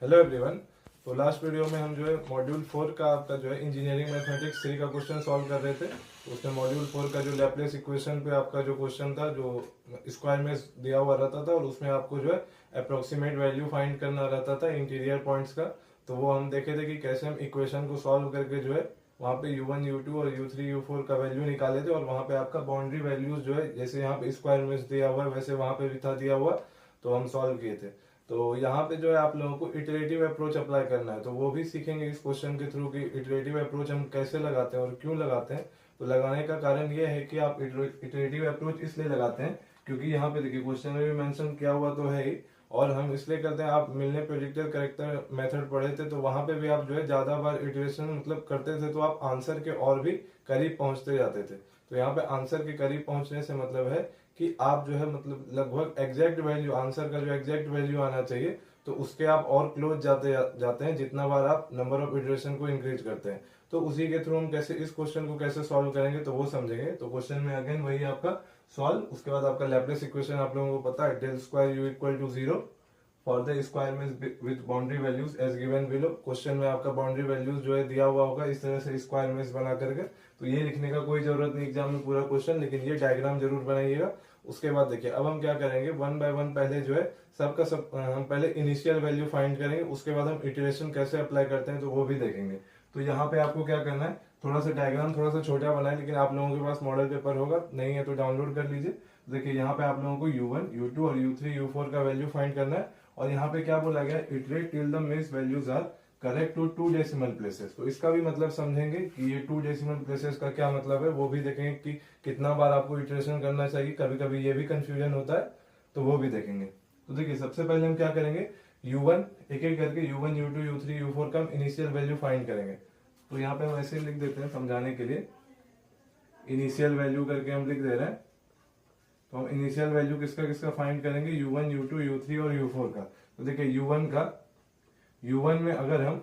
Hello everyone. तो last video में हम जो है मॉड्यूल 4 का आपका जो है इंजीनियरिंग मैथमेटिक्स 3 का क्वेश्चन सॉल्व कर रहे थे। तो उसमें मॉड्यूल 4 का जो लैपलेस इक्वेशन पे आपका जो क्वेश्चन था, जो स्क्वायर में दिया हुआ रहता था और उसमें आपको जो है अप्रोक्सीमेट वैल्यू फाइंड करना रहता था इंटीरियर पॉइंट्स का। तो वो हम देखे थे कि कैसे हम इक्वेशन को सॉल्व करके जो है वहाँ पे u1 u2 और u3 u4 का वैल्यू निकाले थे, और वहाँ पे आपका बाउंड्री वैल्यूज जो है जैसे यहाँ पे स्क्वायर में दिया हुआ है वैसे वहाँ पे भी था दिया हुआ, तो हम सॉल्व किए थे। तो यहाँ पे जो है आप लोगों को इटरेटिव अप्रोच अप्लाई करना है, तो वो भी सीखेंगे इस क्वेश्चन के थ्रू कि इटरेटिव अप्रोच हम कैसे लगाते हैं और क्यों लगाते हैं। तो लगाने का कारण ये है कि आप इटरेटिव अप्रोच इसलिए लगाते हैं क्योंकि यहाँ पे देखिए क्वेश्चन में भी मेंशन किया हुआ तो है ही, और हम इसलिए करते हैं, आप मिलने प्रोजेक्टर करेक्टर मेथड पढ़े थे तो वहां पे भी आप जो है ज्यादा बार इटरेशन मतलब करते थे तो आप आंसर के और भी करीब पहुंचते जाते थे। तो यहाँ पे आंसर के करीब पहुंचने से मतलब है कि आप जो है मतलब लगभग एग्जैक्ट वैल्यू, आंसर का जो एग्जैक्ट वैल्यू आना चाहिए, तो उसके आप और क्लोज जाते हैं जितना बार आप नंबर ऑफ इटरेशन को इंक्रीज करते हैं। तो उसी के थ्रू हम कैसे इस क्वेश्चन को कैसे सॉल्व करेंगे तो वो समझेंगे। तो क्वेश्चन में अगेन वही आपका सॉल्व, उसके बाद आपका लैपलेस इक्वेशन आप लोगों को पता है, del square u equal to 0 for the square में with boundary values as given below. Question में आपका बाउंड्री वैल्यूज जो है दिया हुआ होगा इस तरह से स्क्वायर में बना करके, तो ये लिखने का कोई जरूरत नहीं एग्जाम में पूरा क्वेश्चन, लेकिन ये डायग्राम जरूर बनाइएगा। उसके बाद देखिए अब हम क्या करेंगे, वन बाय वन पहले जो है सबका सब हम पहले इनिशियल वैल्यू फाइंड करेंगे, उसके बाद हम इटरेशन कैसे अप्लाई करते हैं तो वो भी देखेंगे। तो यहाँ पे आपको क्या करना है, थोड़ा सा डायग्राम थोड़ा सा छोटा बनाए, लेकिन आप लोगों के पास मॉडल पेपर होगा, नहीं है तो डाउनलोड कर लीजिए। देखिए यहाँ पे आप लोगों को u1 u2 और u3 u4 का वैल्यू फाइंड करना है, और यहाँ पे क्या बोला गया, iterate till the miss values are correct to 2 decimal places. तो इसका भी मतलब समझेंगे कि ये 2 डेसिमल प्लेसेस का क्या मतलब है, वो भी देखेंगे कि कितना बार आपको इटरेशन करना चाहिए, कभी कभी ये भी कंफ्यूजन होता है, तो वो भी देखेंगे। तो देखिए सबसे पहले हम क्या करेंगे, u1 एक एक करके u1 u2 u3 u4 का हम इनिशियल वैल्यू फाइंड करेंगे। तो यहाँ पे हम ऐसे लिख देते हैं समझाने के लिए, इनिशियल वैल्यू करके हम लिख दे रहे हैं। तो हम इनिशियल वैल्यू किसका किसका फाइंड करेंगे, u1 u2 u3 और u4 का। तो देखिए u1 में अगर हम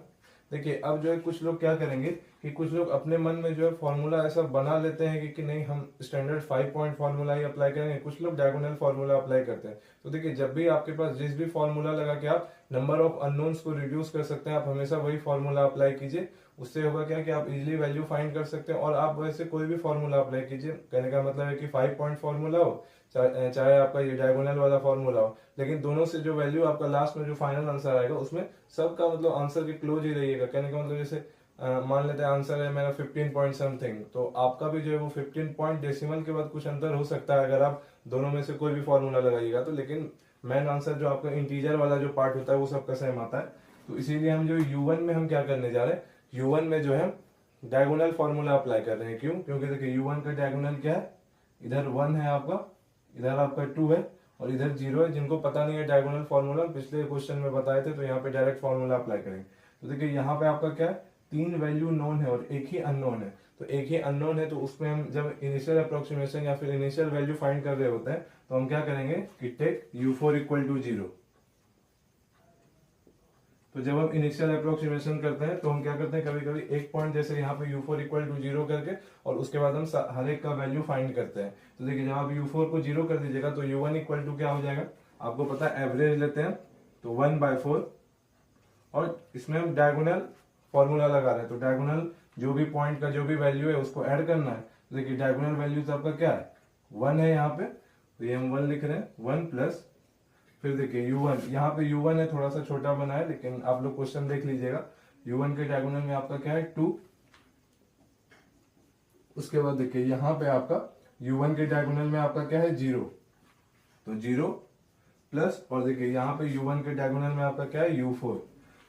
देखिए अब जो है कुछ लोग क्या करेंगे कि कुछ लोग अपने मन में जो है फॉर्मूला ऐसा बना लेते हैं कि नहीं हम स्टैंडर्ड 5 पॉइंट फॉर्मूला ही अप्लाई करेंगे, कुछ लोग डायगोनल फॉर्मूला अप्लाई करते हैं। तो देखिए जब भी आपके पास जिस भी फॉर्मूला लगा के आप नंबर ऑफ अननोन्स को रिड्यूस कर सकते हैं, आप हमेशा वही फॉर्मूला अप्लाई कीजिए। उससे होगा क्या कि आप इजिली वैल्यू फाइंड कर सकते हैं, और आप वैसे कोई भी फॉर्मूला अप्लाई कीजिए। कहने का मतलब है कि 5 पॉइंट फॉर्मूला हो चाहे आपका ये डायगोनल वाला फॉर्मूला हो, लेकिन दोनों से जो वैल्यू आपका लास्ट में जो फाइनल आंसर आएगा उसमें सबका मतलब आंसर के क्लोज ही रहिएगा। कहने का मतलब जैसे मान लेते हैं आंसर है मेरा 15 पॉइंट समथिंग, तो आपका भी जो है वो 15 पॉइंट डेसिमल के बाद कुछ अंतर हो सकता है अगर आप दोनों में से कोई भी फॉर्मूला लगाइएगा तो, लेकिन मेन आंसर जो आपका इंटीजर वाला जो पार्ट होता है वो सबका सेम आता है। तो इसीलिए हम जो u1 में हम क्या करने जा रहे हैं, u1 में जो है डायगोनल फॉर्मूला अप्लाई कर रहे हैं। क्यों? क्योंकि देखिए u1 का डायगोनल क्या है, इधर 1 है आपका, इधर आपका 2 है और इधर 0 है। जिनको पता नहीं है डायगोनल फॉर्मूला पिछले क्वेश्चन में बताए थे, तो यहाँ पे डायरेक्ट फॉर्मूला अप्लाई करेंगे। तो देखिए यहाँ पे आपका क्या है, 3 वैल्यू नोन है और एक ही अननोन है। तो एक ही अननोन है तो उसमें हम जब इनिशियल अप्रोक्सीमेशन या फिर इनिशियल वैल्यू फाइंड कर रहे होते हैं तो हम क्या करेंगे कि टेक u4 इक्वल टू 0। तो जब हम इनिशियल अप्रोक्सीमेशन करते हैं तो हम क्या करते हैं, कभी कभी एक पॉइंट जैसे यहाँ पे u4 इक्वल टू 0 करके और उसके बाद हम हर एक का वैल्यू फाइंड करते हैं। तो देखिए जब आप u4 को 0 कर दीजिएगा तो u1 इक्वल टू क्या हो जाएगा, आपको पता है एवरेज लेते हैं तो 1/4, और इसमें हम डायगोनल फॉर्मूला लगा रहे हैं। तो डायगोनल जो भी पॉइंट का जो भी वैल्यू है उसको ऐड करना है। तो देखिए डायगोनल वैल्यूज आपका क्या है, 1 है यहाँ पे, तो ये हम 1 लिख रहे हैं, 1 प्लस फिर देखिए u1, यहाँ पे u1 है थोड़ा सा छोटा बना है, लेकिन आप लोग क्वेश्चन देख लीजिएगा। u1 के डायगोनल में आपका क्या है 2। उसके बाद देखिए यहाँ पे आपका u1 के डायगोनल में आपका क्या है 0, तो 0 प्लस, और देखिए यहाँ पे u1 के डायगोनल में आपका क्या है u4।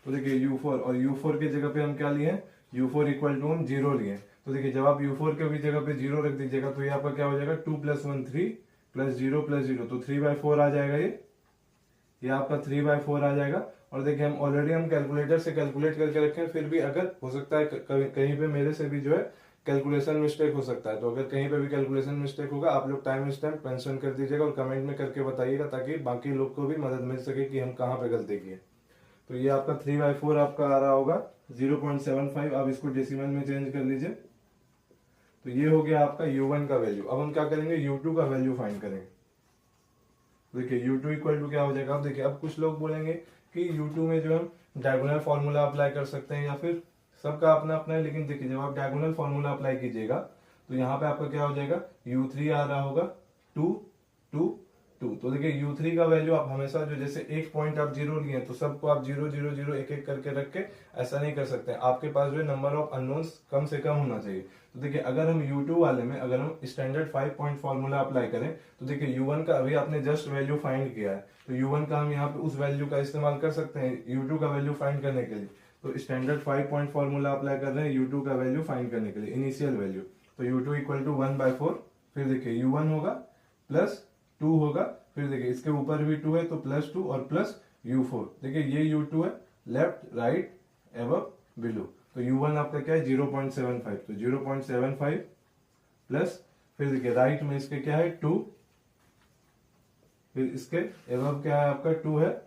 तो देखिए u4 और u4 के जगह पे हम क्या लिए हैं, u4 इक्वल टू हम 0 लिए। तो देखिए जब आप u4 के भी जगह पे 0 रख दीजिएगा तो ये आपका क्या हो जाएगा 2 + 1 3 प्लस 0 प्लस 0, तो 3/4 आ जाएगा ये आपका 3/4 आ जाएगा। और देखिए हम ऑलरेडी हम कैलकुलेटर से कैलकुलेट करके रखे हैं, फिर भी अगर हो सकता है कहीं पे मेरे से भी जो है कैलकुलेशन मिस्टेक हो सकता है, तो अगर कहीं पे भी कैलकुलेशन मिस्टेक होगा आप लोग टाइम स्टैम्प मेंशन कर दीजिएगा और कमेंट में करके बताइएगा, ताकि बाकी लोग को भी मदद मिल सके कि हम कहाँ पे गलती किए। तो ये आपका 3/4 आपका आ रहा होगा 0.75, आप इसको डेसिमल में चेंज कर लीजिए। तो ये हो गया आपका u1 का वैल्यू। अब हम क्या करेंगे, u2 का वैल्यू फाइंड करेंगे। देखिए u2 इक्वल टू क्या हो जाएगा, अब देखिए अब कुछ लोग बोलेंगे कि u2 में जो हम डायगोनल फार्मूला अप्लाई कर सकते हैं या फिर सबका अपना अपना है। लेकिन देखिए जब आप डायगोनल फार्मूला अप्लाई कीजिएगा तो यहाँ पे आपका क्या हो जाएगा, u3 आ रहा होगा 2 2 2। तो देखिए u3 का वैल्यू आप हमेशा जो जैसे एक पॉइंट आप जीरो लिए तो सबको आप 0 0 0 एक एक करके रख के ऐसा नहीं कर सकते। आपके पास जो है नंबर ऑफ अननोन्स कम से कम होना चाहिए। तो देखिए अगर हम u2 वाले में अगर हम स्टैंडर्ड 5 पॉइंट फार्मूला अप्लाई करें तो देखिए u1 का अभी आपने जस्ट वैल्यू फाइंड किया है, तो u1 का हम यहाँ पे उस वैल्यू का इस्तेमाल कर सकते हैं u2 का वैल्यू फाइंड करने के लिए। तो स्टैंडर्ड 5 पॉइंट फार्मूला अप्लाई कर रहे हैं u2 का वैल्यू फाइंड करने के लिए, इनिशियल वैल्यू। तो u2 इक्वल टू 1/4, फिर देखिए u1 होगा प्लस 2 होगा, फिर देखिए इसके ऊपर भी 2 है तो प्लस 2 और प्लस u4। देखिए ये u2 है, लेफ्ट राइट एबव बिलो। तो u1 आपका क्या है 0.75, तो 0.75 प्लस फिर देखिए राइट में इसके क्या है 2, फिर इसके एबव क्या है आपका 2 है,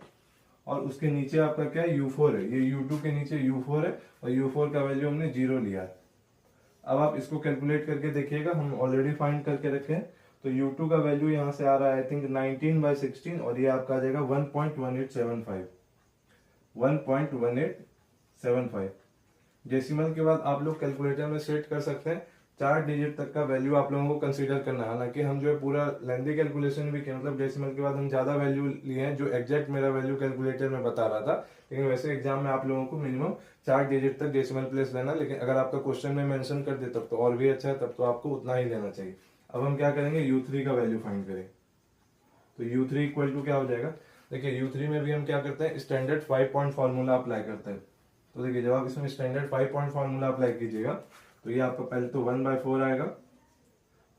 और उसके नीचे आपका क्या है u4 है, ये u2 के नीचे u4 है और u4 का वैल्यू हमने 0 लिया है। अब आप इसको कैलकुलेट करके देखिएगा, हम ऑलरेडी फाइंड करके रखे हैं। तो u2 का वैल्यू यहाँ से आ रहा है आई थिंक 19/16 और ये आपका आ जाएगा 1.1875 1.1875। डेसिमल के बाद आप लोग कैलकुलेटर में सेट कर सकते हैं, 4 डिजिट तक का वैल्यू आप लोगों को कंसीडर करना है। हालांकि हम जो है पूरा लेंथी कैलकुलेशन भी किया, मतलब डेसिमल के बाद हम ज्यादा वैल्यू लिए हैं जो एग्जैक्ट मेरा वैल्यू कैलकुलेटर में बता रहा था। लेकिन वैसे एग्जाम में आप लोगों को मिनिमम 4 डिजिट तक डेसिमल प्लेस लेना, लेकिन अगर आपका क्वेश्चन में मेंशन कर दे तब तो और भी अच्छा है, तब तो आपको उतना ही लेना चाहिए। अब हम क्या करेंगे u3 का वैल्यू फाइंड करें। तो u3 इक्वल टू क्या हो जाएगा, देखिए u3 में भी हम क्या करते हैं स्टैंडर्ड 5 पॉइंट फार्मूला अप्लाई करते हैं। तो देखिए जब आप इसमें स्टैंडर्ड 5 पॉइंट फार्मूला अप्लाई कीजिएगा तो ये आपका पहले तो 1/4 आएगा,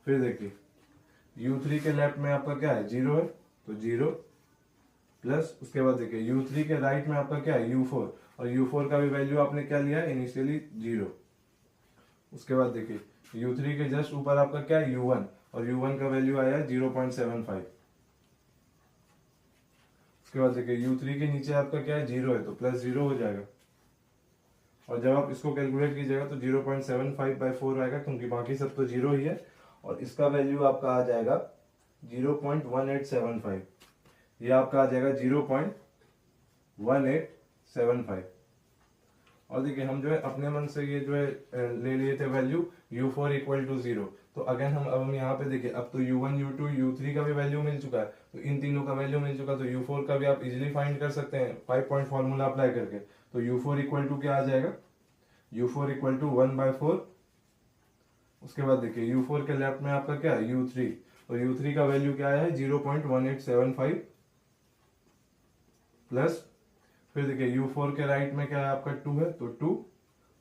फिर देखिए u3 के लेफ्ट में आपका क्या है 0 है तो 0 प्लस उसके बाद देखिए u3 के राइट में आपका क्या है u4, और u4 का भी वैल्यू आपने क्या लिया है इनिशियली 0। उसके बाद देखिए u3 के जस्ट ऊपर आपका क्या है u1, और u1 का वैल्यू आया है 0.75। उसके बाद देखिए u3 के नीचे आपका क्या है 0 है तो प्लस 0 हो जाएगा, और जब आप इसको कैलकुलेट कीजिएगा तो 0.75/4 आएगा क्योंकि बाकी सब तो 0 ही है, और इसका वैल्यू आपका आ जाएगा 0.1875। ये आपका आ जाएगा 0.1875। और देखिए हम जो है अपने मन से ये जो है ले लिए the value u4 equal to 0। तो अगेन हम यहाँ पे देखिए अब तो u1 u2 u3 का भी वैल्यू मिल चुका है, तो इन तीनों का वैल्यू मिल चुका, तो u4 का भी आप इजीली फाइंड कर सकते हैं 5 पॉइंट फॉर्मूला अप्लाई करके। तो u4 इक्वल टू क्या आ जाएगा, u4 इक्वल टू 1/4। उसके बाद देखिए u4 के लेफ्ट में आपका क्या है u3, और u3 का वैल्यू क्या आया है 0.1875 प्लस फिर देखिए u4 के राइट में क्या है आपका 2 है तो 2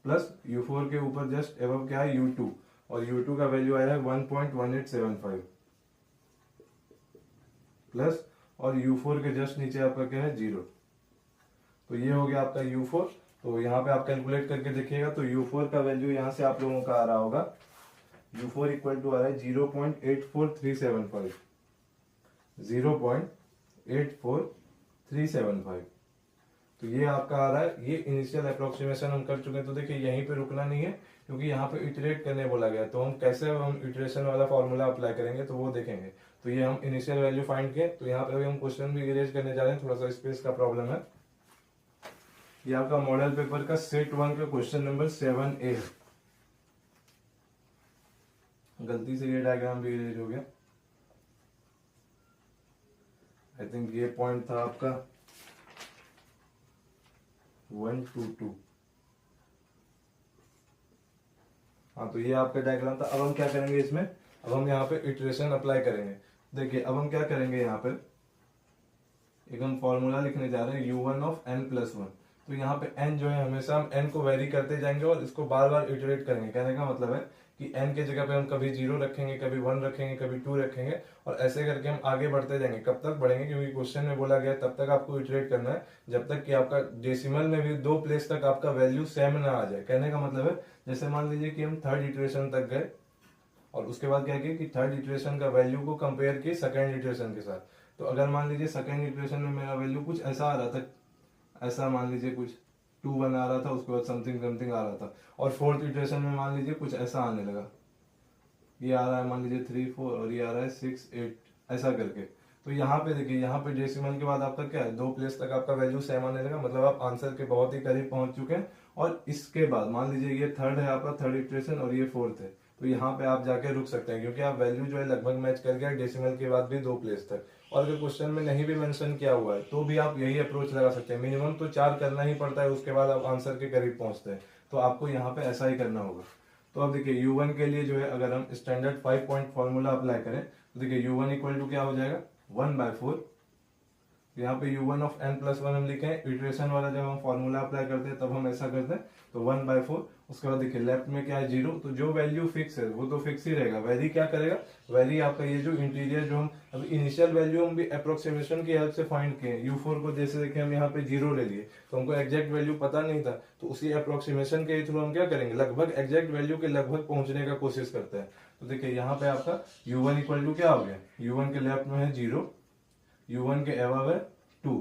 प्लस u4 के ऊपर जस्ट एबव क्या है u2, और u2 का वैल्यू आया है 1.1875 प्लस और u4 के जस्ट नीचे आपका क्या है 0। तो ये हो गया आपका u4। तो यहाँ पे आप कैलकुलेट करके देखिएगा तो u4 का वैल्यू यहाँ से आप लोगों का आ रहा होगा, u4 इक्वल टू आ रहा है 0.84375 0.84375। तो ये आपका आ रहा है, ये इनिशियल अप्रोक्सीमेशन हम कर चुके हैं। तो देखिए यहीं पे रुकना नहीं है क्योंकि यहाँ पे इटरेट करने बोला गया, तो हम कैसे हम इटरेशन वाला फॉर्मूला अप्लाई करेंगे तो वो देखेंगे। तो ये हम इनिशियल वैल्यू फाइंड किए, तो यहाँ पे अभी हम क्वेश्चन भी इरेज करने जा रहे हैं, थोड़ा सा स्पेस का प्रॉब्लम है। ये आपका मॉडल पेपर का सेट 1 का क्वेश्चन नंबर 7A है। गलती से ये डायग्राम भी इरेज हो गया, आई थिंक ये पॉइंट था आपका 122। हाँ तो ये आपका डायग्राम था। अब हम क्या करेंगे इसमें, अब हम यहाँ पे इटरेशन अप्लाई करेंगे। देखिए अब हम क्या करेंगे, यहाँ पे एक हम फॉर्मूला लिखने जा रहे हैं u1 ऑफ n+1। तो यहाँ पे n जो है हमेशा हम n को वेरी करते जाएंगे और इसको बार बार इटरेट करेंगे। कहने का मतलब है कि n के जगह पे हम कभी 0 रखेंगे, कभी 1 रखेंगे, कभी 2 रखेंगे, और ऐसे करके हम आगे बढ़ते जाएंगे। कब तक बढ़ेंगे, क्योंकि क्वेश्चन में बोला गया तब तक आपको इटरेट करना है जब तक कि आपका डेसिमल में भी 2 प्लेस तक आपका वैल्यू सेम ना आ जाए। कहने का मतलब है जैसे मान लीजिए कि हम 3rd इटरेशन तक गए और उसके बाद क्या किया कि 3rd इटरेशन का वैल्यू को कंपेयर किए 2nd इटरेशन के साथ। तो अगर मान लीजिए 2nd इटरेशन में मेरा वैल्यू कुछ ऐसा आ रहा था, ऐसा मान लीजिए कुछ 2 1 आ रहा था, उसके बाद समथिंग समथिंग आ रहा था, और 4th इटरेशन में मान लीजिए कुछ ऐसा आने लगा, ये आ रहा है मान लीजिए 3 4 और ये आ रहा है 6 8 ऐसा करके। तो यहाँ पे देखिए, यहाँ पे डेसिमल के बाद आपका क्या है, 2 प्लेस तक आपका वैल्यू सेम आने लगा, मतलब आप आंसर के बहुत ही करीब पहुंच चुके हैं। और इसके बाद मान लीजिए ये थर्ड है आपका, थर्ड इटरेशन, और ये फोर्थ है, तो यहाँ पे आप जाके रुक सकते हैं क्योंकि आप वैल्यू जो है लगभग मैच कर गया डेसिमल के बाद भी 2 प्लेस तक। और अगर क्वेश्चन में नहीं भी मेंशन किया हुआ है तो भी आप यही अप्रोच लगा सकते हैं। मिनिमम तो 4 करना ही पड़ता है, उसके बाद आप आंसर के करीब पहुंचते हैं। तो आपको यहाँ पे ऐसा ही करना होगा। तो अब देखिए U1 के लिए जो है अगर हम स्टैंडर्ड 5 पॉइंट फॉर्मूला अप्लाई करें तो देखिए U1 इक्वल टू क्या हो जाएगा, 1/4। यहाँ पे U1 ऑफ n+1 हम लिखे हैं। इटरेशन वाला जब हम फॉर्मूला अप्लाई करते हैं तब हम ऐसा करते हैं, तो 1/4। उसके बाद देखिए लेफ्ट में क्या है, 0। तो जो वैल्यू फिक्स है वो तो फिक्स ही रहेगा। वैरी क्या करेगा, वैरी आपका ये जो इंटीरियर जो हम अब इनिशियल वैल्यू हम भी अप्रोक्सीमेशन की हेल्प से फाइंड किए। U4 को जैसे देखिए हम यहाँ पे 0 ले लिए, तो हमको एग्जैक्ट वैल्यू पता नहीं था, तो उसी अप्रोक्सीमेशन के थ्रू हम क्या करेंगे, लगभग एग्जैक्ट वैल्यू के लगभग पहुंचने का कोशिश करते हैं। तो देखिए यहाँ पे आपका U1 इक्वल टू क्या हो गया, U1 के लेफ्ट में है 0, U1 के अबव है 2,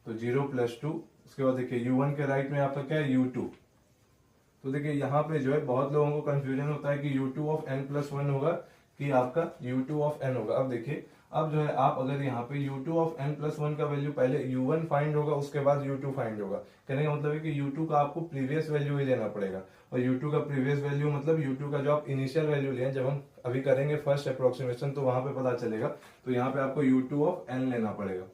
तो 0 + 2। उसके बाद देखिए U1 के राइट में आपका क्या है, U2। तो देखिए यहाँ पे जो है बहुत लोगों को कंफ्यूजन होता है कि U2 ऑफ n+1 होगा कि आपका U2 ऑफ n होगा। अब देखिए, अब जो है आप अगर यहाँ पे U2 ऑफ n+1 का वैल्यू पहले U1 फाइंड होगा, उसके बाद U2 फाइंड होगा। कहने का मतलब है कि U2 का आपको प्रीवियस वैल्यू ही लेना पड़ेगा। और U2 का प्रीवियस वैल्यू मतलब U2 का जो आप इनिशियल वैल्यू लिए, जब हम अभी करेंगे फर्स्ट अप्रोक्सीमेशन तो वहां पे पता चलेगा। तो यहाँ पे आपको U2 ऑफ n लेना पड़ेगा,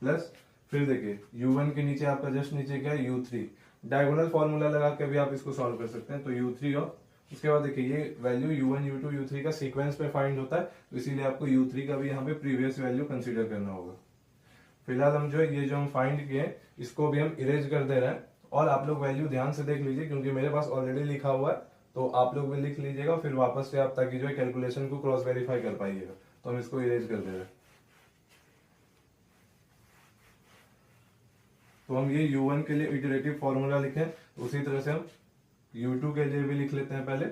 प्लस फिर देखिए U1 के नीचे आपका जस्ट नीचे क्या है, U3। डायगोनल फॉर्मूला लगा के भी आप इसको सॉल्व कर सकते हैं। तो U3 और उसके बाद देखिए ये वैल्यू U1 U2 U3 का सीक्वेंस पे फाइंड होता है, तो इसीलिए आपको U3 का भी यहाँ पे प्रीवियस वैल्यू कंसीडर करना होगा। फिलहाल हम जो है ये जो हम फाइंड किए इसको भी हम इरेज कर दे रहे हैं। और आप लोग वैल्यू ध्यान से देख लीजिए क्योंकि मेरे पास ऑलरेडी लिखा हुआ है, तो आप लोग भी लिख लीजिएगा फिर वापस से आप, ताकि जो है कैलकुलेशन को क्रॉस वेरीफाई कर पाइएगा। तो हम इसको इरेज कर दे रहे हैं। तो हम ये U1 के लिए इटरेटिव फॉर्मूला लिखें, उसी तरह से हम U2 के लिए भी लिख लेते हैं पहले।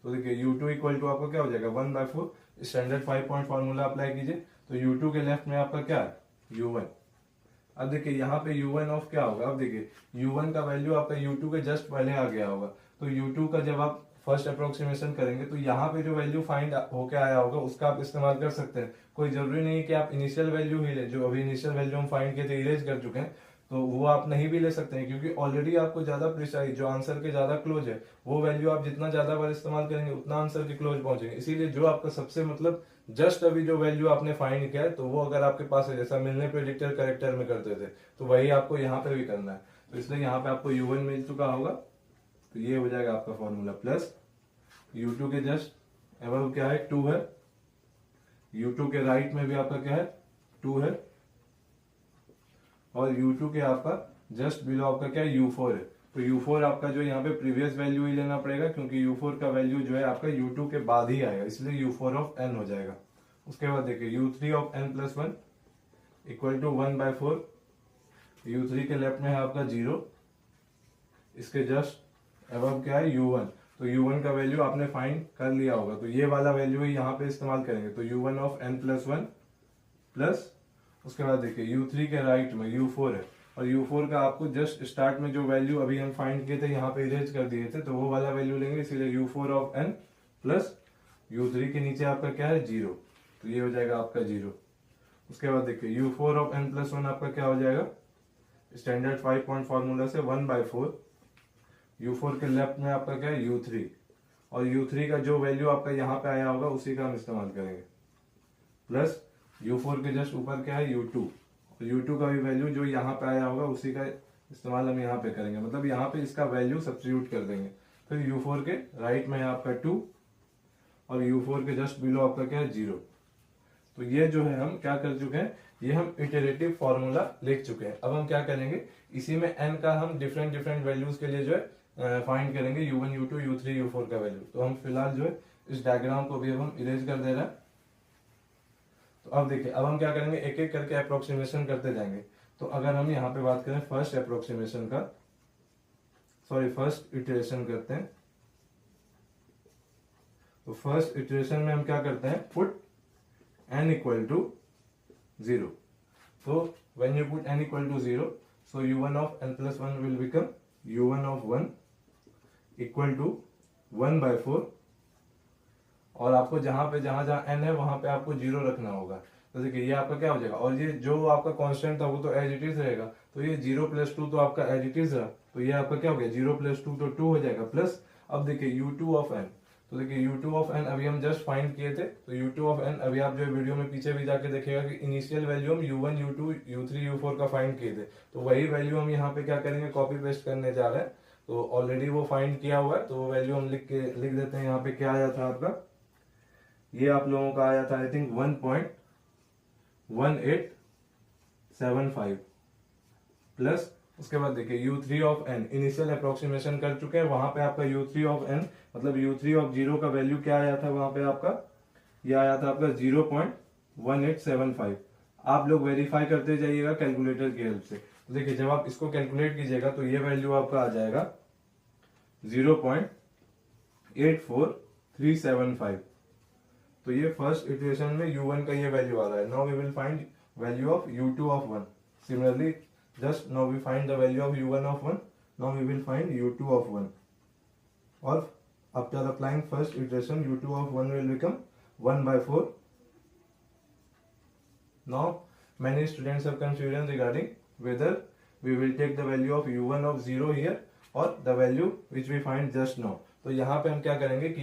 तो देखिए U2 इक्वल टू आपका क्या हो जाएगा, 1/4। स्टैंडर्ड 5 पॉइंट फॉर्मूला अप्लाई कीजिए, तो U2 के लेफ्ट में आपका क्या है, U1। अब देखिए यहाँ पे U1 ऑफ क्या होगा, अब देखिए U1 का वैल्यू आपका U2 के जस्ट पहले आ गया होगा। तो U2 का जब आप फर्स्ट अप्रोक्सीमेशन करेंगे तो यहाँ पे जो वैल्यू फाइंड होके आया होगा उसका आप इस्तेमाल कर सकते हैं। कोई जरूरी नहीं है कि आप इनिशियल वैल्यू ही ले, जो अभी इनिशियल वैल्यू हम फाइंड किए थे इरेज कर चुके हैं, तो वो आप नहीं भी ले सकते हैं क्योंकि ऑलरेडी आपको ज्यादा प्रिसाइज, जो आंसर के ज्यादा क्लोज है, वो वैल्यू आप जितना ज्यादा बार इस्तेमाल करेंगे उतना आंसर के क्लोज पहुंचेंगे। इसीलिए जो आपका सबसे मतलब जस्ट अभी जो वैल्यू आपने फाइंड किया है, तो वो अगर आपके पास है, जैसा मिलने प्रेडिक्टर करेक्टर में करते थे, तो वही आपको यहाँ पे भी करना है। तो इसलिए यहाँ पे आपको U1 मिल चुका होगा, तो ये हो जाएगा आपका फॉर्मूला, प्लस U2 के जस्ट अबव क्या है, 2 है। U2 के राइट में भी आपका क्या है, 2 है। और U2 के आपका जस्ट बिलो आपका क्या है, U4 है। तो U4 आपका जो यहाँ पे प्रीवियस वैल्यू ही लेना पड़ेगा क्योंकि U4 का वैल्यू जो है आपका U2 के बाद ही आएगा, इसलिए U4 ऑफ n हो जाएगा। उसके बाद देखिए U3 of n+1 equal to 1/4। U3 के लेफ्ट में है आपका 0, इसके जस्ट अबव क्या है, U1। तो U1 का वैल्यू आपने फाइंड कर लिया होगा, तो ये वाला वैल्यू ही यहाँ पे इस्तेमाल करेंगे। तो U1 ऑफ n+1 प्लस उसके बाद देखिए U3 के राइट में U4 है, और U4 का आपको जस्ट स्टार्ट में जो वैल्यू अभी हम फाइंड किए थे यहाँ पे इरेज कर दिए थे, तो वो वाला वैल्यू लेंगे, इसीलिए U4 of n plus U3 के नीचे आपका क्या है, 0। तो ये हो जाएगा आपका 0। उसके बाद देखिए U4 ऑफ n+1 आपका क्या हो जाएगा, स्टैंडर्ड 5 पॉइंट फॉर्मूला से 1/4। U4 के लेफ्ट में आपका क्या है, U3। और U3 का जो वैल्यू आपका यहाँ पे आया होगा उसी का हम इस्तेमाल करेंगे, प्लस U4 के जस्ट ऊपर क्या है, U2। और U2 का भी वैल्यू जो यहाँ पे आया होगा उसी का इस्तेमाल हम यहाँ पे करेंगे, मतलब यहाँ पे इसका वैल्यू सब्स्टिट्यूट कर देंगे। फिर U4 के राइट में है आपका 2, और U4 के जस्ट बिलो आपका क्या है, 0। तो ये जो है हम क्या कर चुके हैं, ये हम इटरेटिव फॉर्मूला लिख चुके हैं। अब हम क्या करेंगे, इसी में n का हम डिफरेंट डिफरेंट वैल्यूज के लिए जो है फाइंड करेंगे, U1 U2 U3 U4 का वैल्यू। तो हम फिलहाल जो है इस डायग्राम को भी अब हम इरेज कर दे रहे हैं। तो अब देखिए, अब हम क्या करेंगे, एक एक करके अप्रोक्सीमेशन करते जाएंगे। तो अगर हम यहाँ पे बात करें फर्स्ट अप्रोक्सीमेशन का, सॉरी फर्स्ट इटरेशन करते हैं, तो फर्स्ट इटरेशन में हम क्या करते हैं, पुट n इक्वल टू 0। तो when you put n equal to 0, so U1 of n+1 will become U1 of 1 equal to 1/4। और आपको जहां पे जहां जहां n है वहां पे आपको 0 रखना होगा। तो देखिए ये आपका क्या हो जाएगा, और ये जो आपका कांस्टेंट था वो तो एज इट इज रहेगा, तो ये 0+2 तो आपका एज इट इज रहा, तो ये आपका क्या हो गया 0+2 तो 2 हो जाएगा प्लस। अब देखिए u2 ऑफ n, तो देखिए u2 ऑफ n अभी हम जस्ट फाइंड किए थे, तो u2 ऑफ n अभी आप जो वीडियो में पीछे भी जाके देखिएगा कि इनिशियल वैल्यू हम u1 u2 u3 u4 का फाइंड किए थे, तो वही वैल्यू हम यहाँ पे क्या करेंगे कॉपी पेस्ट करने जा रहे हैं। तो ऑलरेडी वो फाइंड किया हुआ है, तो वो वैल्यू हम लिख देते हैं। यहाँ पे क्या आया था आपका, ये आप लोगों का आया था आई थिंक 1.1875 प्लस उसके बाद देखिए u3 of n initial approximation कर चुके हैं, वहां पे आपका u3 ऑफ n मतलब u3 ऑफ 0 का वैल्यू क्या आया था वहां पे आपका, ये आया था आपका 0.1875। आप लोग वेरीफाई करते जाइएगा कैलकुलेटर की हेल्प से। तो देखिए जब आप इसको कैलकुलेट कीजिएगा तो ये वैल्यू आपका आ जाएगा 0.84375। तो ये फर्स्ट इटरेशन में u1 का ये वैल्यू आ रहा है। Now we will find value of u2 of 1। Similarly just now we find the value of u1 of 1, now we will find u2 of 1, or after applying first iteration u2 of 1 will become 1/4. Now many students have confusion regarding whether we will take the value of u1 of 0 here or the value which we find just now। तो यहाँ पे हम क्या करेंगे कि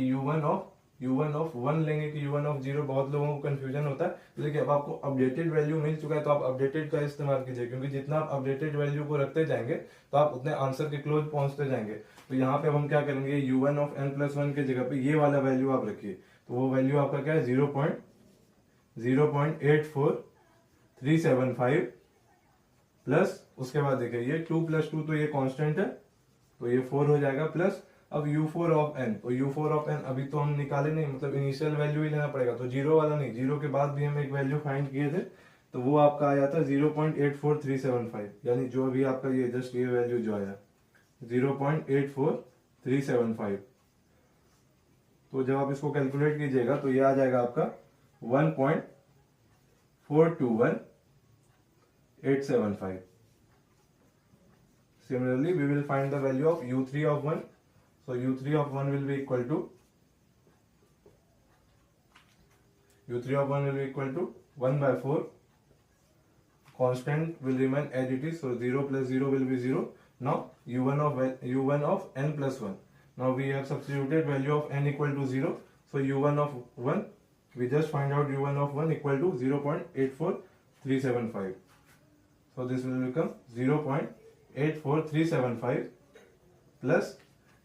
u1 of 1 लेंगे कि u1 of 0, बहुत लोगों को कंफ्यूजन होता है। तो देखिए अब आपको अपडेटेड वैल्यू मिल चुका है तो आप अपडेटेड का इस्तेमाल कीजिए, क्योंकि जितना आप अपडेटेड वैल्यू को रखते जाएंगे तो आप उतने आंसर के क्लोज पहुंचते जाएंगे। तो यहाँ पे हम क्या करेंगे u1 of n+1 के जगह पे ये वाला वैल्यू आप रखिए, तो वो वैल्यू आपका क्या है 0.84375 प्लस उसके बाद देखिए ये 2+2 तो ये कांस्टेंट है तो ये 4 हो जाएगा प्लस। अब u4 ऑफ n, तो u4 ऑफ n अभी तो हम निकाले नहीं, मतलब इनिशियल वैल्यू ही लेना पड़ेगा, तो जीरो वाला नहीं, जीरो के बाद भी हम एक वैल्यू फाइंड किए थे तो वो आपका आया था 0.84375, यानी जो अभी आपका ये जस्ट ये वैल्यू जो आया 0.84375। तो जब आप इसको कैलकुलेट कीजिएगा तो ये आ जाएगा आपका 1.421875। Similarly, we will find the value of u3 of 1. So u3 of 1 will be equal to 1/4. Constant will remain as it is. So 0 plus 0 will be 0. Now u1 of n+1. Now we have substituted value of n equal to 0. So u1 of 1, we just find out u1 of 1 equal to 0.84375. So this will become 0.84375 plus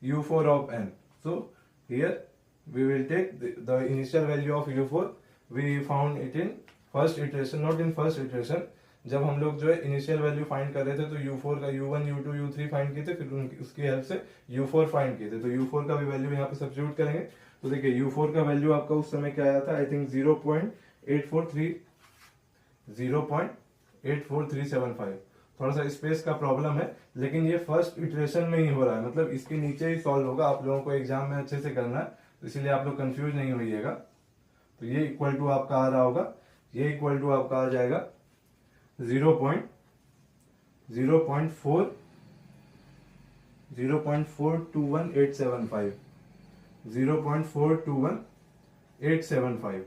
u4 of n. So here we will take the initial value of u4, we found it in first iteration, not in first iteration। जब हम लोग जो है initial value find कर रहे थे तो u4 का u1 u2 u3 फाइंड किए थे, फिर उसकी हेल्प से u4 फाइंड किए थे, तो u4 का भी वैल्यू यहाँ पे सब्स्टिट्यूट करेंगे। तो देखिए u4 का वैल्यू आपका उस समय क्या आया था, आई थिंक 0.84375। थोड़ा सा स्पेस का प्रॉब्लम है, लेकिन ये फर्स्ट इटरेशन में ही हो रहा है, मतलब इसके नीचे ही सॉल्व होगा। आप लोगों को एग्जाम में अच्छे से करना है, तो इसीलिए आप लोग कंफ्यूज नहीं होइएगा। तो ये इक्वल टू आपका आ रहा होगा, ये इक्वल टू आपका आ जाएगा 0.421875, 0.421875।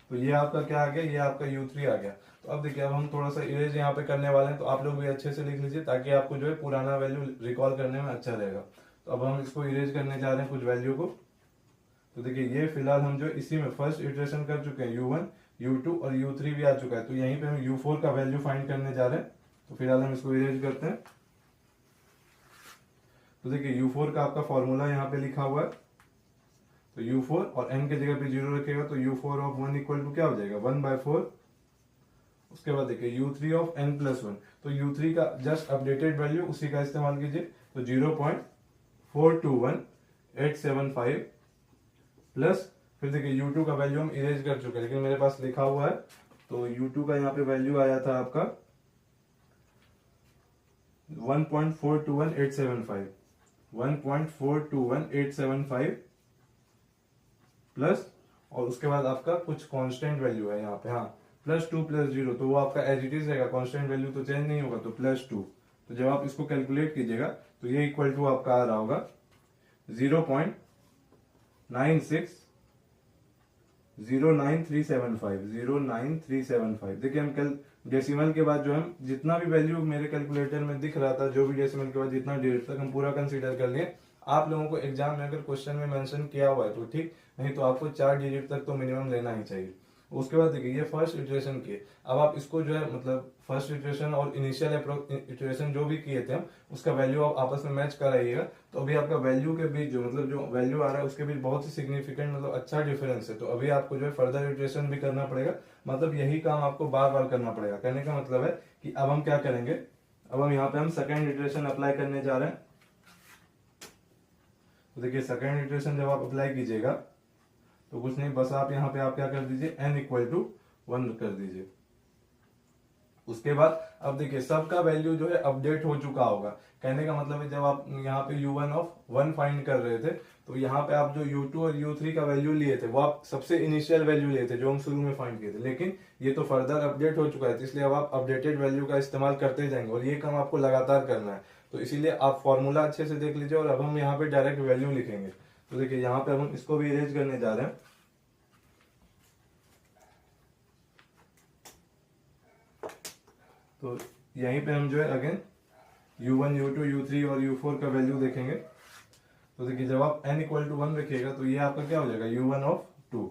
तो ये आपका क्या आ गया, ये आपका u3 आ गया। तो अब देखिए अब हम थोड़ा सा इरेज यहाँ पे करने वाले हैं, तो आप लोग भी अच्छे से लिख लीजिए ताकि आपको जो है पुराना वैल्यू रिकॉल करने में अच्छा रहेगा। तो अब हम इसको इरेज करने जा रहे हैं कुछ वैल्यू को। तो देखिए ये फिलहाल हम जो इसी में फर्स्ट इटरेशन कर चुके हैं, u1 u2 और u3 भी आ चुका है, तो यहीं पे हम u4 का वैल्यू फाइंड करने जा रहे हैं। तो फिलहाल हम इसको इरेज करते हैं। तो देखिए u4 का आपका फॉर्मूला यहाँ पे लिखा हुआ है, तो u4 और n के जगह पे 0 रखेगा तो u4 ऑफ 1 इक्वल टू क्या हो जाएगा 1/4। उसके बाद देखिए u3 ऑफ n+1, तो u3 का जस्ट अपडेटेड वैल्यू उसी का इस्तेमाल कीजिए, तो 0.421875 प्लस फिर देखिए u2 का वैल्यू हम इरेज कर चुके हैं, लेकिन मेरे पास लिखा हुआ है, तो u2 का यहाँ पे वैल्यू आया था आपका 1.421875 प्लस, और उसके बाद आपका कुछ कांस्टेंट वैल्यू है यहाँ पे, हाँ +2 + 0, तो वो आपका एज इट इज रहेगा, कांस्टेंट वैल्यू तो चेंज नहीं होगा, तो +2। तो जब आप इसको कैलकुलेट कीजिएगा तो ये इक्वल टू आपका आ रहा होगा 0.96 09375 देखिए हम कल डेसिमल के बाद जो हम जितना भी वैल्यू मेरे कैलकुलेटर में दिख रहा था, जो भी डेसिमल के बाद जितना डिजिट तक हम पूरा कंसीडर कर लिए। आप लोगों को एग्जाम में अगर क्वेश्चन में मेंशन किया हुआ है तो ठीक, नहीं तो आपको 4 डिजिट तक तो मिनिमम लेना ही चाहिए। उसके बाद देखिए ये फर्स्ट इटरेशन की, अब आप इसको जो है मतलब फर्स्ट इटरेशन और इनिशियल इटरेशन जो भी किए थे हम, उसका वैल्यू आप आपस में मैच कराइएगा। तो अभी आपका वैल्यू के बीच जो मतलब जो वैल्यू आ रहा है उसके बीच बहुत ही सिग्निफिकेंट मतलब अच्छा डिफरेंस है। तो अभी आपको जो है फर्दर इटरेशन भी करना पड़ेगा, मतलब यही काम आपको बार बार करना पड़ेगा। कहने का मतलब है कि अब हम क्या करेंगे, अब हम यहाँ पे हम सेकेंड इटरेशन अप्लाई करने जा रहे हैं। तो देखिए सेकेंड इटरेशन जब आप अप्लाई कीजिएगा तो कुछ नहीं, बस आप यहाँ पे आप क्या कर दीजिए, n इक्वल टू 1 कर दीजिए। उसके बाद अब देखिए सबका वैल्यू जो है अपडेट हो चुका होगा। कहने का मतलब है जब आप यहाँ पे u1 ऑफ 1 फाइंड कर रहे थे तो यहाँ पे आप जो u2 और u3 का वैल्यू लिए थे वो आप सबसे इनिशियल वैल्यू लिए थे जो हम शुरू में फाइंड किए थे, लेकिन ये तो फर्दर अपडेट हो चुका है, तो इसलिए अब आप अपडेटेड वैल्यू का इस्तेमाल करते जाएंगे और ये काम आपको लगातार करना है। तो इसीलिए आप फॉर्मूला अच्छे से देख लीजिए और अब हम यहाँ पे डायरेक्ट वैल्यू लिखेंगे। तो देखिए यहाँ पे हम इसको भी इरेज करने जा रहे हैं। तो यहीं पे हम जो है अगेन u1, u2, u3 और u4 का वैल्यू देखेंगे। तो देखिए जब आप n इक्वल टू 1 रखिएगा तो ये आपका क्या हो जाएगा, u1 ऑफ 2।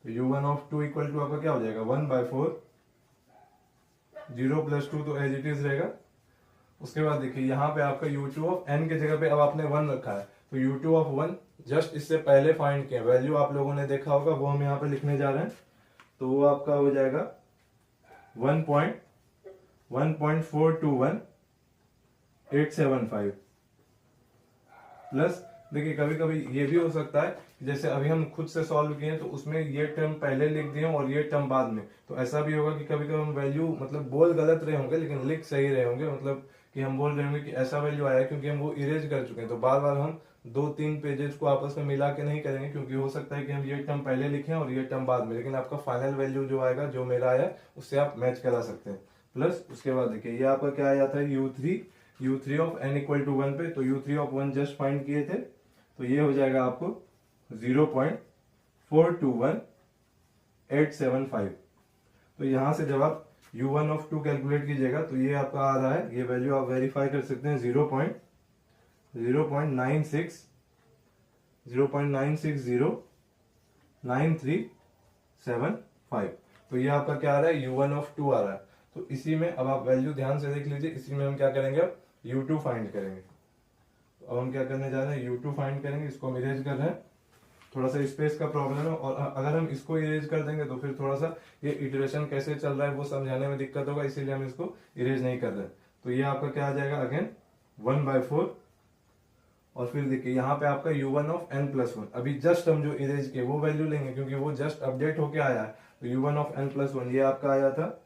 तो u1 ऑफ 2 इक्वल टू आपका क्या हो जाएगा 1/4, 0 प्लस 2 तो एज इट इज रहेगा। उसके बाद देखिए यहाँ पे आपका u2 ऑफ n के जगह पे अब आपने 1 रखा है, तो u2 ऑफ 1 जस्ट इससे पहले फाइंड किया वैल्यू आप लोगों ने देखा होगा, वो हम यहाँ पे लिखने जा रहे हैं। तो वो आपका हो जाएगा 1.421875 प्लस देखिए कभी कभी ये भी हो सकता है कि जैसे अभी हम खुद से सॉल्व किए तो उसमें ये टर्म पहले लिख दिए और ये टर्म बाद में, तो ऐसा भी होगा कि कभी कभी हम वैल्यू मतलब बोल गलत रहे होंगे लेकिन लिख सही रहे होंगे, मतलब कि हम बोल रहे होंगे कि ऐसा वैल्यू आया क्योंकि हम वो इरेज कर चुके हैं। तो बार बार हम 2-3 पेजेस को आपस में मिला के नहीं करेंगे, क्योंकि हो सकता है कि हम ये टर्म पहले लिखें और ये टर्म बाद में, लेकिन आपका फाइनल वैल्यू जो आएगा जो मेरा आया उससे आप मैच करा सकते हैं। प्लस उसके बाद देखिए ये आपका क्या आया था u3 of n equal to 1 पे, तो u3 ऑफ 1 जस्ट फाइंड किए थे, तो ये हो जाएगा आपको 0.421875। तो यहां से जब आप u1 ऑफ 2 कैलकुलेट कीजिएगा तो ये आपका आ रहा है, ये वैल्यू आप वेरीफाई कर सकते हैं 0.9609375। तो ये आपका क्या आ रहा है, u1 ऑफ 2 आ रहा है। तो इसी में अब आप वैल्यू ध्यान से देख लीजिए, इसी में हम क्या करेंगे अब u2 फाइंड करेंगे। तो अब हम क्या करने जा रहे हैं, u2 फाइंड करेंगे। इसको हम इरेज कर रहे हैं, थोड़ा सा स्पेस का प्रॉब्लम है और अगर हम इसको इरेज कर देंगे तो फिर थोड़ा सा ये इटरेशन कैसे चल रहा है वो समझाने में दिक्कत होगा, इसीलिए हम इसको इरेज नहीं कर रहे। तो ये आपका क्या आ जाएगा अगेन 1/4 और फिर देखिए यहाँ पे आपका u1 ऑफ n+1, अभी जस्ट हम जो इरेज किए वो वैल्यू लेंगे क्योंकि वो जस्ट अपडेट होके आया है। तो u1 ऑफ n+1 ये आपका आया था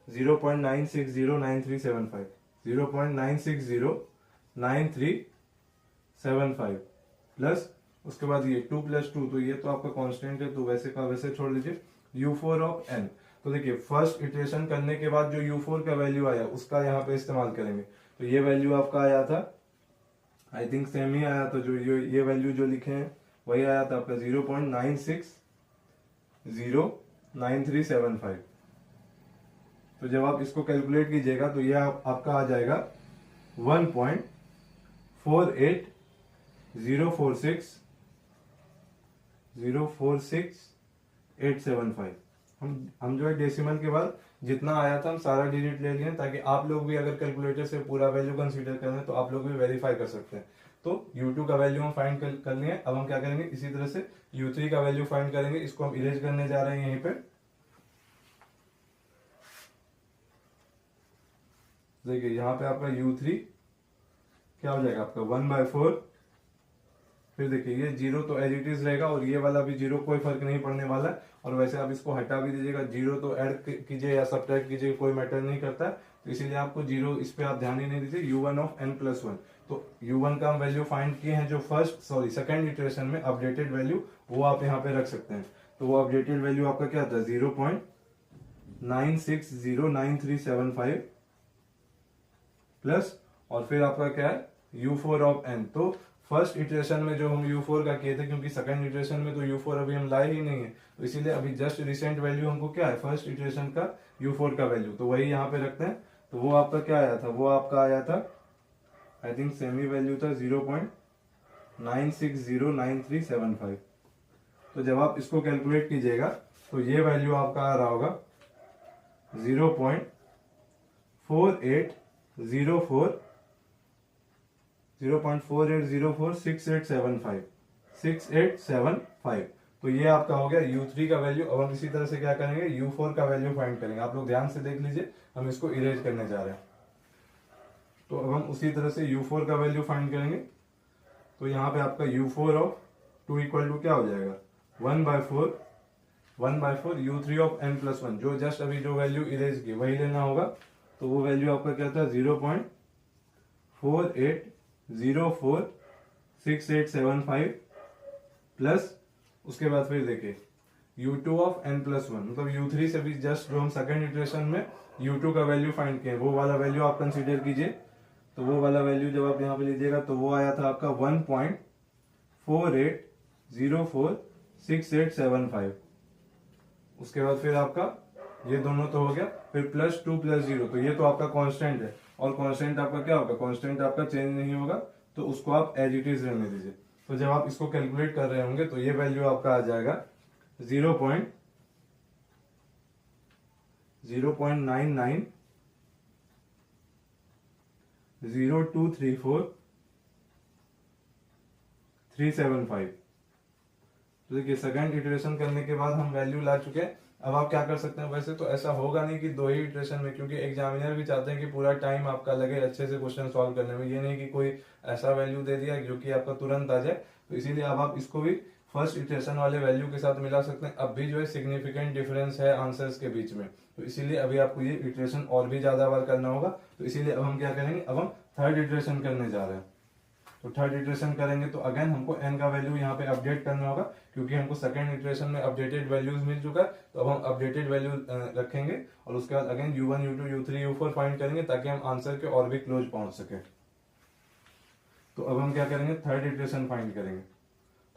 0.9609375, 0.9609375 प्लस उसके बाद ये 2 + 2, तो ये तो आपका कांस्टेंट है तो वैसे का वैसे छोड़ दीजिए। u4 ऑफ n, तो देखिए फर्स्ट इटरेशन करने के बाद जो u4 का वैल्यू आया उसका यहाँ पे इस्तेमाल करेंगे। तो ये वैल्यू आपका आया था, आई थिंक सेम ही आया था, जो ये वैल्यू जो लिखे हैं वही आया था आपका 0.9609375। तो जब आप इसको कैलकुलेट कीजिएगा तो ये आपका आ जाएगा 1.48046,875। हम जो है डेसिमल के बाद जितना आया था हम सारा डिजिट ले लिए ताकि आप लोग भी अगर कैलकुलेटर से पूरा वैल्यू कंसीडर करें तो आप लोग भी वेरीफाई कर सकते हैं। तो u2 का वैल्यू हम फाइंड कर लिए। अब हम क्या करेंगे, इसी तरह से u3 का वैल्यू फाइंड करेंगे। इसको हम इरेज करने जा रहे हैं यहीं पे। देखिए यहाँ पे आपका u3 क्या हो जाएगा आपका 1/4, फिर देखिए ये 0 तो एज इट इज रहेगा और ये वाला भी 0, कोई फर्क नहीं पड़ने वाला है। और वैसे आप इसको हटा भी दीजिएगा, 0 तो ऐड कीजिए या सब्ट्रैक्ट कीजिए कोई मैटर नहीं करता, तो इसीलिए आपको 0 इस पे आप ध्यान ही नहीं दीजिए। u1 ऑफ n+1, तो u1 का हम वैल्यू फाइंड किए हैं जो सेकंड इटरेशन में अपडेटेड वैल्यू, वो आप यहाँ पे रख सकते हैं। तो वो अपडेटेड वैल्यू आपका क्या था 0.9609375 प्लस और फिर आपका क्या है u4 ऑफ n। तो फर्स्ट इटरेशन में जो हम U4 का किए थे, क्योंकि सेकंड इटरेशन में तो U4 अभी हम लाए ही नहीं है, तो इसीलिए अभी जस्ट रिसेंट वैल्यू हमको क्या है, फर्स्ट इटरेशन का U4 का वैल्यू, तो वही यहाँ पे रखते हैं। तो वो आपका क्या आया था, वो आपका आया था आई थिंक सेमी वैल्यू था 0.960937 तो जब आप इसको कैलकुलेट कीजिएगा तो ये वैल्यू आपका आ रहा होगा 0.48046875 तो ये आपका हो गया U3 का वैल्यू। अब हम इसी तरह से क्या करेंगे, U4 का वैल्यू फाइंड करेंगे। आप लोग ध्यान से देख लीजिए, हम इसको इरेज करने जा रहे हैं। तो अब हम उसी तरह से U4 का वैल्यू फाइंड करेंगे। तो यहाँ पे आपका U4 ऑफ 2 इक्वल टू क्या हो जाएगा, 1/4 U3 ऑफ n+1, जो जस्ट अभी जो वैल्यू इरेज की वही लेना होगा। तो वो वैल्यू आपका क्या था, 0.48046875 प्लस उसके बाद फिर देखिए U2 ऑफ n+1, मतलब U3 से भी जस्ट जो हम सेकंड इटरेशन में U2 का वैल्यू फाइंड किए वो वाला वैल्यू आप कंसीडर कीजिए। तो वो वाला वैल्यू जब आप यहाँ पे लीजिएगा तो वो आया था आपका 1.48046875। उसके बाद फिर आपका ये दोनों तो हो गया, फिर +2 + 0, तो ये तो आपका कांस्टेंट है, और कांस्टेंट आपका क्या होगा, कांस्टेंट आपका चेंज नहीं होगा, तो उसको आप एज इट इज रहने दीजिए। तो जब आप इसको कैलकुलेट कर रहे होंगे तो ये वैल्यू आपका आ जाएगा 0.990234,375। तो देखिए सेकंड इटरेशन करने के बाद हम वैल्यू ला चुके हैं। अब आप क्या कर सकते हैं, वैसे तो ऐसा होगा नहीं कि 2 ही इटरेशन में, क्योंकि एग्जामिनर भी चाहते हैं कि पूरा टाइम आपका लगे अच्छे से क्वेश्चन सॉल्व करने में, ये नहीं कि कोई ऐसा वैल्यू दे दिया जो कि आपका तुरंत आ जाए। तो इसीलिए अब आप इसको भी फर्स्ट इटरेशन वाले वैल्यू के साथ मिला सकते हैं। अब भी जो है सिग्निफिकेंट डिफरेंस है आंसर्स के बीच में, तो इसीलिए अभी आपको ये इटरेशन और भी ज्यादा बार करना होगा। तो इसीलिए अब हम क्या करेंगे, अब हम थर्ड इटरेशन करने जा रहे हैं। तो थर्ड इटरेशन करेंगे तो अगेन हमको n का वैल्यू यहाँ पे अपडेट करना होगा, क्योंकि हमको सेकंड इटरेशन में अपडेटेड वैल्यूज मिल चुका है। तो अब हम अपडेटेड वैल्यू रखेंगे और उसके बाद again U1 U2 U3 U4 find करेंगे ताकि हम आंसर के और भी क्लोज पहुंच सके। तो अब हम क्या करेंगे, थर्ड इटरेशन फाइंड करेंगे।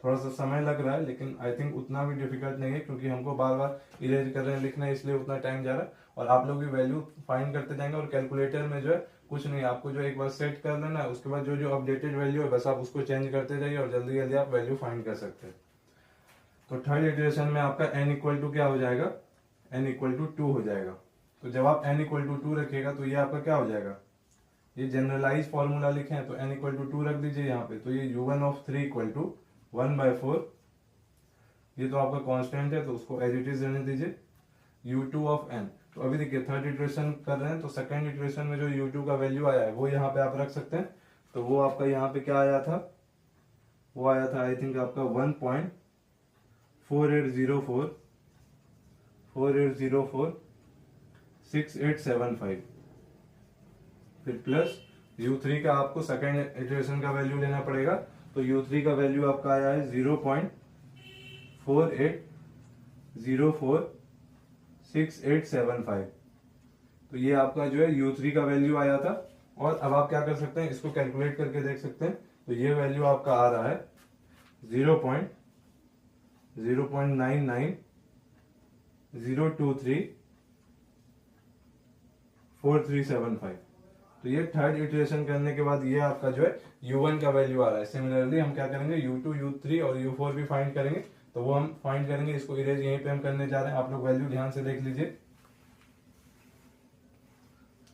थोड़ा सा समय लग रहा है लेकिन आई थिंक उतना भी डिफिकल्ट नहीं है, क्योंकि हमको बार बार इरेज कर रहे हैं, लिखना है, इसलिए उतना टाइम जा रहा है। और आप लोग भी वैल्यू फाइंड करते जाएंगे, और कैलकुलेटर में जो है कुछ नहीं, आपको जो एक बार सेट कर लेना है, उसके बाद जो जो अपडेटेड वैल्यू है बस आप उसको चेंज करते जाइए और जल्दी जल्दी आप वैल्यू फाइंड कर सकते हैं। तो थर्ड इटरेशन में आपका n इक्वल टू क्या हो जाएगा, n इक्वल टू 2 हो जाएगा। तो जब आप n इक्वल टू 2 रखिएगा तो ये आपका क्या हो जाएगा, ये जनरलाइज फॉर्मूला लिखे हैं तो n इक्वल टू 2 रख दीजिए यहाँ पे। तो ये U1 ऑफ 3 इक्वल टू 1/4, ये तो आपका कांस्टेंट है तो उसको एज इट इज रहने दीजिए, U2 ऑफ n। तो अभी देखिए थर्ड इटरेशन कर रहे हैं तो सेकंड इटरेशन में जो U2 का वैल्यू आया है वो यहाँ पे आप रख सकते हैं। तो वो आपका यहाँ पे क्या आया था, वो आया था आई थिंक आपका 1.48046875 फिर प्लस U3 का आपको सेकंड इटरेशन का वैल्यू लेना पड़ेगा। तो U3 का वैल्यू आपका आया है 0.48046875। तो ये आपका जो है U3 का वैल्यू आया था। और अब आप क्या कर सकते हैं, इसको कैलकुलेट करके देख सकते हैं। तो ये वैल्यू आपका आ रहा है 0.990234375। तो ये थर्ड इटरेशन करने के बाद ये आपका जो है U1 का वैल्यू आ रहा है। सिमिलरली हम क्या करेंगे, U2 U3 और U4 भी फाइंड करेंगे। तो वो हम फाइंड करेंगे, इसको इरेज यहीं पे हम करने जा रहे हैं। आप लोग वैल्यू ध्यान से देख लीजिए।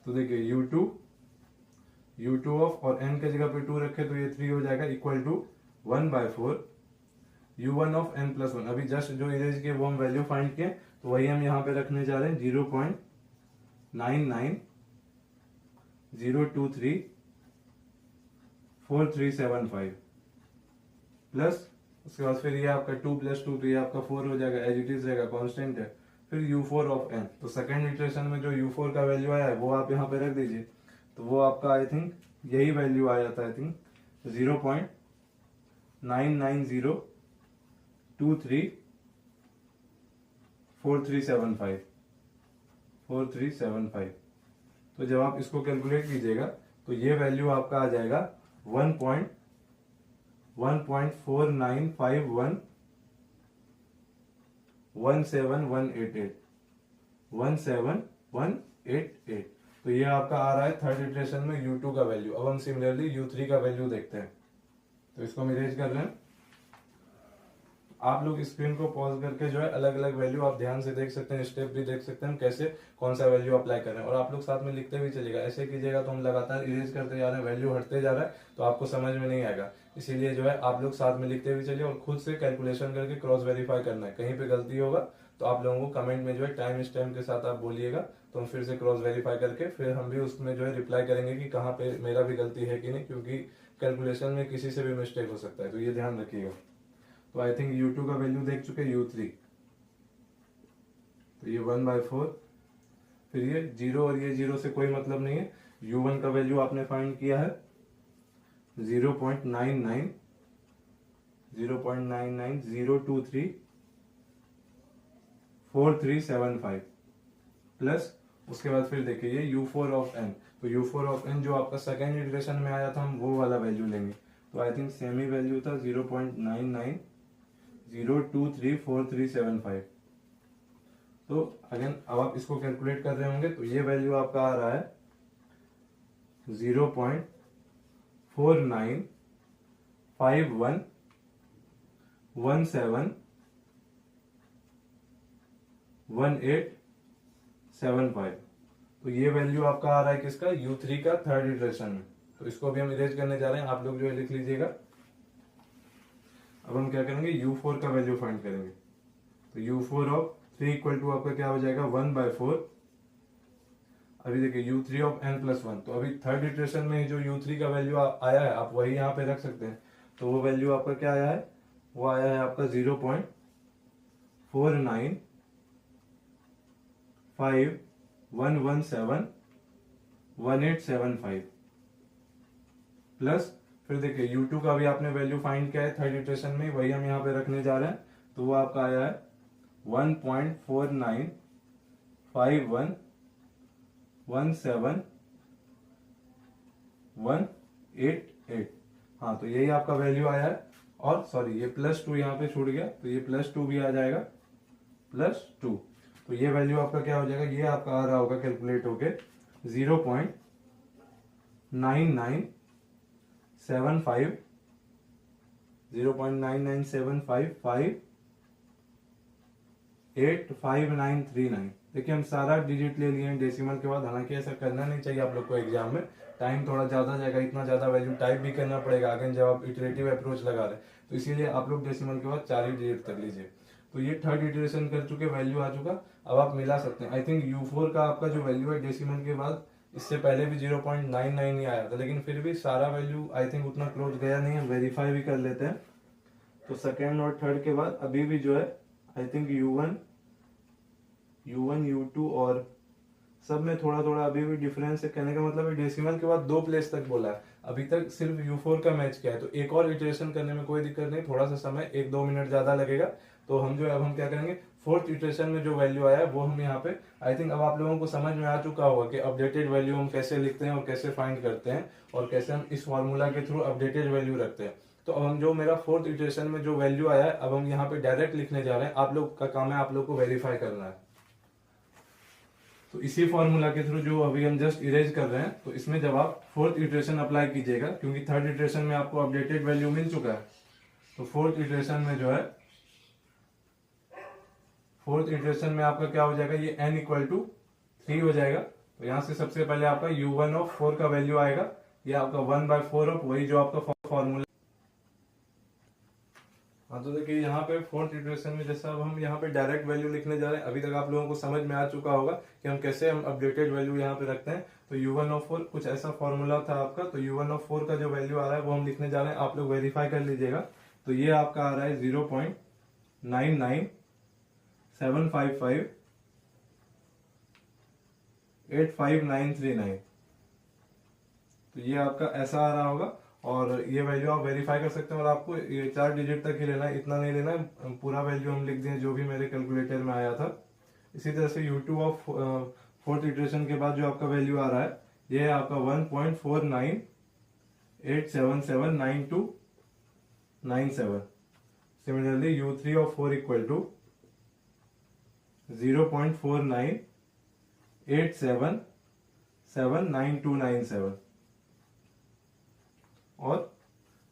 तो देखिए U2 ऑफ और n के जगह पे 2 रखे तो ये 3 हो जाएगा, equal to 1/4 U1 of n+1। अभी जस्ट जो इरेज किए वो हम वैल्यू फाइंड किए, तो वही हम यहाँ पे रखने जा रहे हैं 0.990234375 प्लस उसके बाद फिर ये आपका 2 + 2 तो ये आपका 4 हो जाएगा, एज इट इज रहेगा, कांस्टेंट है। फिर U4 ऑफ n, तो सेकंड इटरेशन में जो U4 का वैल्यू आया है वो आप यहाँ पे रख दीजिए। तो वो आपका आई थिंक यही वैल्यू आया था, आई थिंक 0.990234375 तो जब आप इसको कैलकुलेट कीजिएगा तो ये वैल्यू आपका आ जाएगा 1.495117188 17188। तो ये आपका आ रहा है थर्ड इटरेशन में U2 का वैल्यू। अब हम सिमिलरली U3 का वैल्यू देखते हैं। तो इसको हम इरेज कर रहे हैं। आप लोग स्क्रीन को पॉज करके जो है अलग अलग वैल्यू आप ध्यान से देख सकते हैं, स्टेप भी देख सकते हैं कैसे कौन सा वैल्यू अप्लाई कर रहे हैं, और आप लोग साथ में लिखते भी चलिएगा। ऐसे कीजिएगा तो हम लगातार इरेज करते जा रहे हैं, वैल्यू हटते जा रहा है तो आपको समझ में नहीं आएगा। इसीलिए जो है आप लोग साथ में लिखते भी चलिए और खुद से कैलकुलेशन करके क्रॉस वेरीफाई करना है। कहीं पे गलती होगा तो आप लोगों को कमेंट में जो है टाइम स्टैम्प के साथ आप बोलिएगा, तो हम फिर से क्रॉस वेरीफाई करके फिर हम भी उसमें जो है रिप्लाई करेंगे कि कहाँ पे मेरा भी गलती है कि नहीं, क्योंकि कैलकुलेशन में किसी से भी मिस्टेक हो सकता है, तो ये ध्यान रखिएगा। तो आई थिंक U2 का वैल्यू देख चुके U3, तो ये 1/4, फिर ये 0 और ये 0 से कोई मतलब नहीं है। U1 का वैल्यू आपने फाइंड किया है 0.99 प्लस उसके बाद फिर देखिए ये U4 ऑफ n, तो U4 ऑफ n जो आपका सेकेंड इटरेशन में आया था हम वो वाला वैल्यू लेंगे। तो आई थिंक सेमी वैल्यू था 0.99023437 तो अगेन अब आप इसको कैलकुलेट कर रहे होंगे तो ये वैल्यू आपका आ रहा है 0.4951171875। तो ये वैल्यू आपका आ रहा है किसका, U3 का थर्ड इटरेशन में। तो इसको भी हम इरेज करने जा रहे हैं, आप लोग जो है लिख लीजिएगा। अब हम क्या करेंगे, U4 का वैल्यू फाइंड करेंगे। तो U4 ऑफ 3 इक्वल टू आपका क्या हो जाएगा 1/4। अभी देखिए U3 ऑफ n+1, तो अभी थर्ड इटरेशन में जो U3 का वैल्यू आया है आप वही यहाँ पे रख सकते हैं। तो वो वैल्यू आपका क्या आया है, वो आया है आपका 0.4951171875 प्लस फिर देखिए U2 का भी आपने वैल्यू फाइंड किया है थर्ड इटरेशन में, वही हम यहाँ पे रखने जा रहे हैं। तो वो आपका आया है 1.49511718। हाँ, तो यही आपका वैल्यू आया है। और सॉरी ये +2 यहाँ पे छूट गया, तो ये +2 भी आ जाएगा, +2। तो ये वैल्यू आपका क्या हो जाएगा, ये आपका आ रहा होगा कैलकुलेट होके 0.9975585939। देखिए हम सारा डिजिट ले लिए हैं डेसिमल के बाद। हालांकि ऐसा करना नहीं चाहिए आप लोग को, एग्जाम में टाइम थोड़ा ज्यादा जाएगा, इतना ज्यादा वैल्यू टाइप भी करना पड़ेगा आगे जब आप इटरेटिव अप्रोच लगा रहे हैं। तो इसीलिए आप लोग डेसिमल के बाद 4 ही डिजिट कर लीजिए। तो ये थर्ड इटरेशन कर चुके, वैल्यू आ चुका। अब आप मिला सकते हैं। आई थिंक U4 का आपका जो वैल्यू है डेसिमल के बाद इससे पहले भी 0.99 ही आया था, लेकिन फिर भी सारा वैल्यू आई थिंक उतना क्लोज गया नहीं है। वेरीफाई भी कर लेते हैं। तो सेकेंड और थर्ड के बाद अभी भी जो है आई थिंक U1 U2 और सब में थोड़ा थोड़ा अभी भी डिफरेंस है। कहने का मतलब है डेसिमल के बाद 2 प्लेस तक बोला है, अभी तक सिर्फ U4 का मैच किया है। तो एक और इटरेशन करने में कोई दिक्कत नहीं, थोड़ा सा समय 1-2 मिनट ज्यादा लगेगा। तो हम जो है अब हम क्या करेंगे, फोर्थ इटरेशन में जो वैल्यू आया है वो हम यहाँ पे आई थिंक अब आप लोगों को समझ में आ चुका होगा कि अपडेटेड वैल्यू हम कैसे लिखते हैं और कैसे फाइंड करते हैं और कैसे हम इस फॉर्मूला के थ्रू अपडेटेड वैल्यू रखते हैं। तो अब हम जो मेरा फोर्थ इटरेशन में जो वैल्यू आया है अब हम यहाँ पे डायरेक्ट लिखने जा रहे हैं। आप लोग का काम है आप लोग को वेरीफाई करना है। तो इसी फॉर्मूला के थ्रू जो अभी हम जस्ट इरेज कर रहे हैं, तो इसमें जब आप फोर्थ इटरेशन अप्लाई कीजिएगा, क्योंकि थर्ड इटरेशन में आपको अपडेटेड वैल्यू मिल चुका है, तो फोर्थ इटरेशन में जो है फोर्थ इटरेशन में आपका क्या हो जाएगा, ये n = 3 हो जाएगा। तो यहां से सबसे पहले आपका U1 ऑफ 4 का वैल्यू आएगा, ये आपका 1/4 ऑफ वही जो आपका फॉर्मूला। हाँ, तो देखिए यहाँ पे फोर्थ इटरेशन में जैसा अब हम यहाँ पे डायरेक्ट वैल्यू लिखने जा रहे हैं। अभी तक आप लोगों को समझ में आ चुका होगा कि हम कैसे हम अपडेटेड वैल्यू यहाँ पे रखते हैं। तो U1 ऑफ 4 कुछ ऐसा फॉर्मूला था आपका, तो U1 ऑफ 4 का जो वैल्यू आ रहा है वो हम लिखने जा रहे हैं। आप लोग वेरीफाई कर लीजिएगा। तो ये आपका आ रहा है 0.9975585939। तो ये आपका ऐसा आ रहा होगा और ये वैल्यू आप वेरीफाई कर सकते हैं। और आपको ये 4 डिजिट तक ही लेना है, इतना नहीं लेना है। पूरा वैल्यू हम लिख दें जो भी मेरे कैलकुलेटर में आया था। इसी तरह से U2 ऑफ फोर्थ इटरेशन के बाद जो आपका वैल्यू आ रहा है ये है आपका 1.498779 0.97. Similarly, U3 of 4 equal to 0.4987799297 और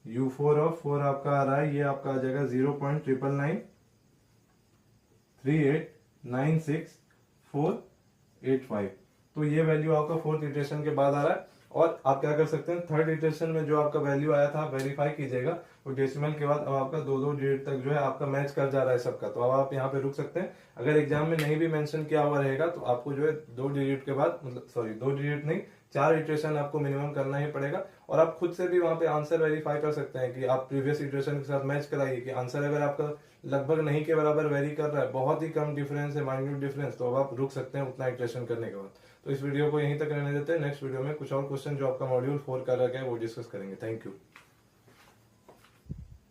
U4 ऑफ 4 आपका आ रहा है, ये आपका आ जाएगा 0.9993896,485। तो ये वैल्यू आपका फोर्थ इटरेशन के बाद आ रहा है। और आप क्या कर सकते हैं, थर्ड इटरेशन में जो आपका वैल्यू आया था वेरीफाई कीजिएगा, तो डेसिमल के बाद अब आपका दो डिजिट तक जो है आपका मैच कर जा रहा है सबका। तो अब आप यहाँ पे रुक सकते हैं। अगर एग्जाम में नहीं भी मेंशन किया हुआ रहेगा तो आपको जो है 2 डिजिट के बाद, मतलब सॉरी 2 डिजिट नहीं, 4 इटरेशन आपको मिनिमम करना ही पड़ेगा। और आप खुद से भी वहां पे आंसर वेरीफाई कर सकते हैं कि आप प्रीवियस इटरेशन के साथ मैच कराइए कि आंसर अगर आपका लगभग नहीं के बराबर वेरी कर रहा है, बहुत ही कम डिफरेंस है, माइन्यूट डिफरेंस, तो अब आप रुक सकते हैं उतना इटरेशन करने के बाद। तो इस वीडियो को यहीं तक रहने देते हैं। नेक्स्ट वीडियो में कुछ और क्वेश्चन जो आपका मॉड्यूल 4 का रह गया है वो डिस्कस करेंगे। Thank you.